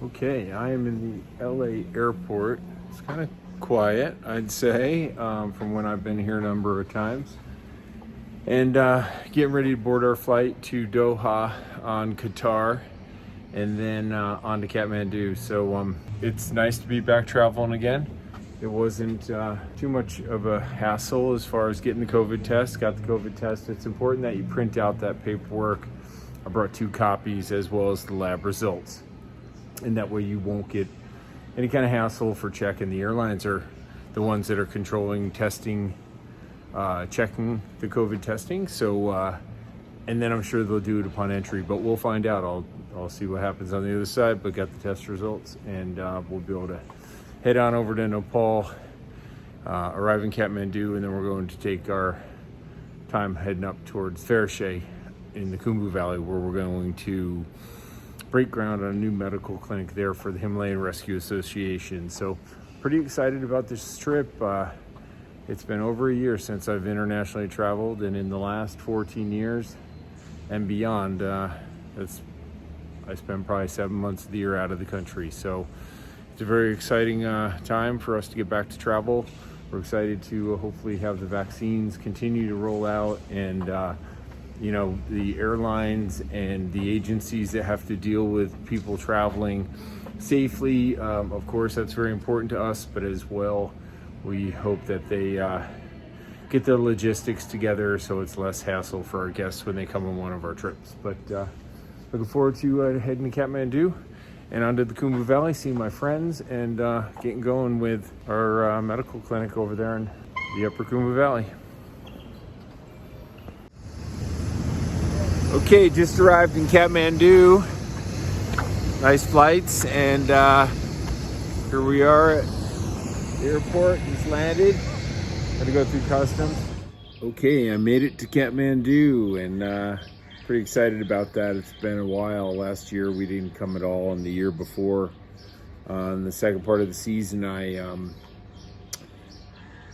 Okay, I am in the LA airport. It's kind of quiet, I'd say, from when I've been here a number of times. And getting ready to board our flight to Doha on Qatar and then on to Kathmandu. So it's nice to be back traveling again. It wasn't too much of a hassle as far as getting the COVID test. Got the COVID test. It's important that you print out that paperwork. I brought 2 copies as well as the lab results. And that way you won't get any kind of hassle for checking. The airlines are the ones that are controlling testing, checking the COVID testing. So, and then I'm sure they'll do it upon entry, but we'll find out. I'll see what happens on the other side, but got the test results, and we'll be able to head on over to Nepal, arrive in Kathmandu, and then we're going to take our time heading up towards Farishay in the Khumbu Valley, where we're going to break ground on a new medical clinic there for the Himalayan Rescue Association. So pretty excited about this trip. It's been over a year since I've internationally traveled, and in the last 14 years and beyond, I spent probably 7 months of the year out of the country. So it's a very exciting time for us to get back to travel. We're excited to hopefully have the vaccines continue to roll out, and the airlines and the agencies that have to deal with people traveling safely. Of course, that's very important to us, but as well, we hope that they get their logistics together so it's less hassle for our guests when they come on one of our trips. But looking forward to heading to Kathmandu and onto the Khumbu Valley, seeing my friends, and getting going with our medical clinic over there in the upper Khumbu Valley. Okay, just arrived in Kathmandu. Nice flights, and here we are at the airport. Just landed. Had to go through customs. Okay, I made it to Kathmandu, and pretty excited about that. It's been a while. Last year we didn't come at all, and the year before, in the second part of the season, I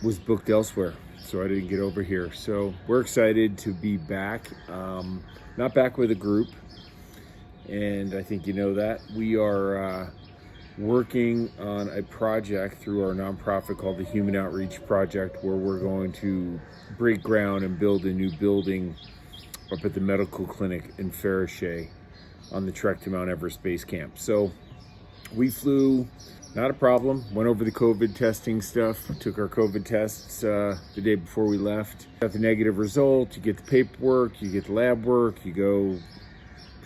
was booked elsewhere, so I didn't get over here. So we're excited to be back. Not back with a group, and I think you know that. We are working on a project through our nonprofit called the Human Outreach Project, where we're going to break ground and build a new building up at the medical clinic in Farishay on the trek to Mount Everest Base Camp. So we flew, not a problem, went over the COVID testing stuff, took our COVID tests the day before we left, got the negative result, you get the paperwork, you get the lab work,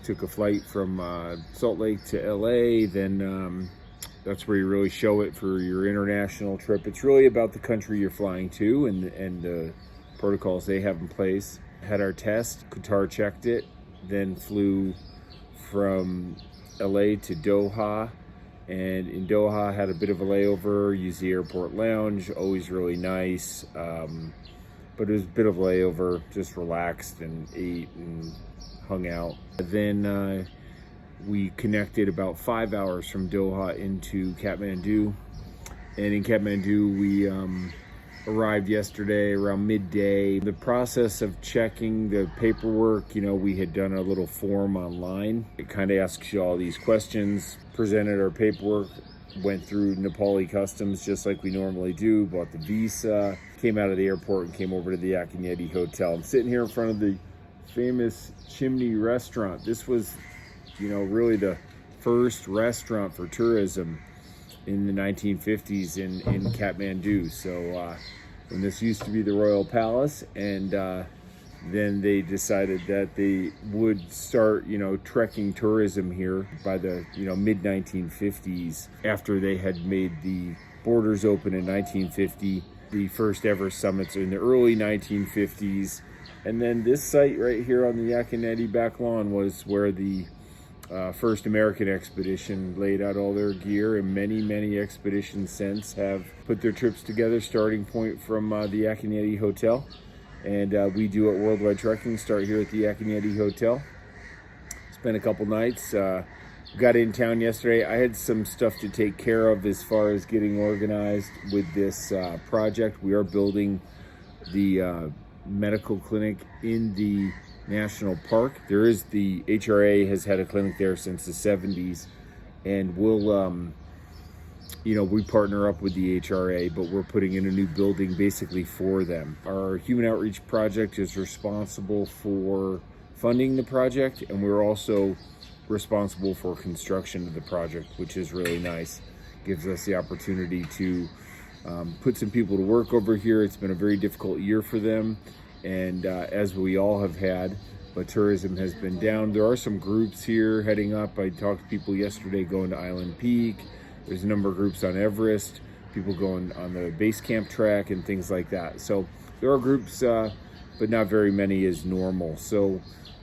took a flight from Salt Lake to LA, then that's where you really show it for your international trip. It's really about the country you're flying to and the protocols they have in place. Had our test, Qatar checked it, then flew from LA to Doha, and in Doha had a bit of a layover, used the airport lounge, always really nice, but it was a bit of a layover, just relaxed and ate and hung out. Then we connected about 5 hours from Doha into Kathmandu, and in Kathmandu we arrived yesterday around midday. The process of checking the paperwork, we had done a little form online. It kind of asks you all these questions, presented our paperwork, went through Nepali customs just like we normally do, bought the visa, came out of the airport and came over to the Akinyeti Hotel. I'm sitting here in front of the famous Chimney restaurant. This was, really the first restaurant for tourism in the 1950s in Kathmandu. So and this used to be the Royal Palace, and then they decided that they would start trekking tourism here by the mid 1950s, after they had made the borders open in 1950, the first ever summits in the early 1950s. And then this site right here on the Akinyeti back lawn was where the first American expedition laid out all their gear, and many expeditions since have put their trips together, starting point from the Akinyeti Hotel. And we do at Worldwide Trekking start here at the Akinyeti Hotel. Spent a couple nights. Got in town yesterday. I had some stuff to take care of as far as getting organized with this project. We are building the medical clinic in the national park. The HRA has had a clinic there since the 70s, and we'll we partner up with the HRA, but we're putting in a new building basically for them. Our Human Outreach Project is responsible for funding the project, and we're also responsible for construction of the project, which is really nice. Gives us the opportunity to put some people to work over here. It's been a very difficult year for them, and as we all have had, but tourism has been down. There are some groups here heading up. I talked to people yesterday going to Island Peak. There's a number of groups on Everest, people going on the base camp track and things like that. So there are groups, but not very many as normal. So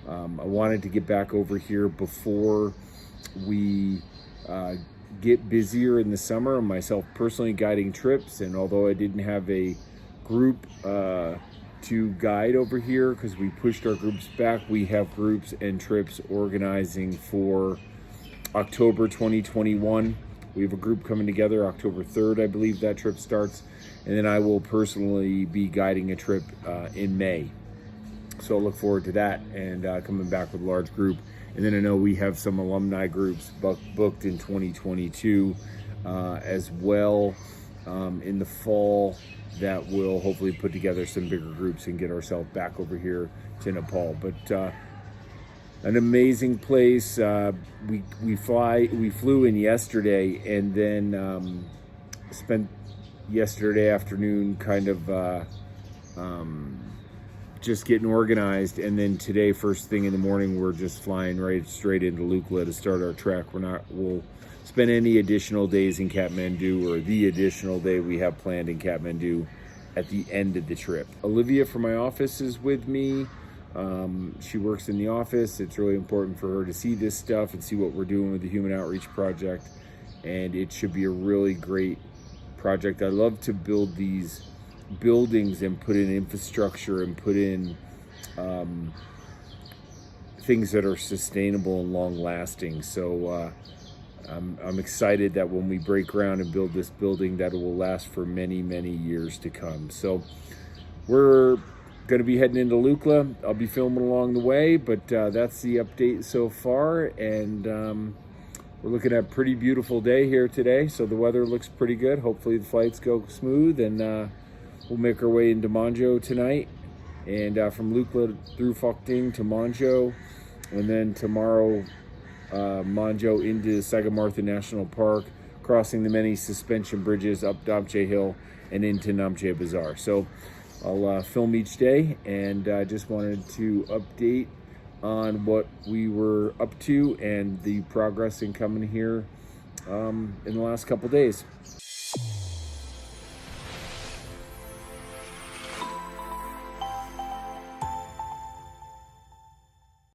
I wanted to get back over here before we get busier in the summer. Myself personally guiding trips, and although I didn't have a group to guide over here because we pushed our groups back, we have groups and trips organizing for October 2021. We have a group coming together October 3rd, I believe that trip starts. And then I will personally be guiding a trip in May. So I'll look forward to that and coming back with a large group. And then I know we have some alumni groups booked in 2022 as well in the fall that will hopefully put together some bigger groups and get ourselves back over here to Nepal. But an amazing place. We flew in yesterday, and then spent yesterday afternoon kind of just getting organized, and then today first thing in the morning we're just flying right straight into Lukla to start our trek. We'll spend any additional days in Kathmandu, or the additional day we have planned in Kathmandu at the end of the trip. Olivia from my office is with me. She works in the office. It's really important for her to see this stuff and see what we're doing with the Human Outreach Project, and it should be a really great project. I love to build these buildings and put in infrastructure and put in things that are sustainable and long lasting. So I'm excited that when we break ground and build this building, that it will last for many, many years to come. So we're going to be heading into Lukla. I'll be filming along the way, but that's the update so far. And we're looking at a pretty beautiful day here today. So the weather looks pretty good. Hopefully the flights go smooth, and we'll make our way into Manjo tonight. And from Lukla through Phok Ting to Manjo. And then tomorrow, Manjo into Sagamartha National Park, crossing the many suspension bridges up Namche Hill and into Namche Bazaar. So I'll film each day, and I just wanted to update on what we were up to and the progress in coming here in the last couple days.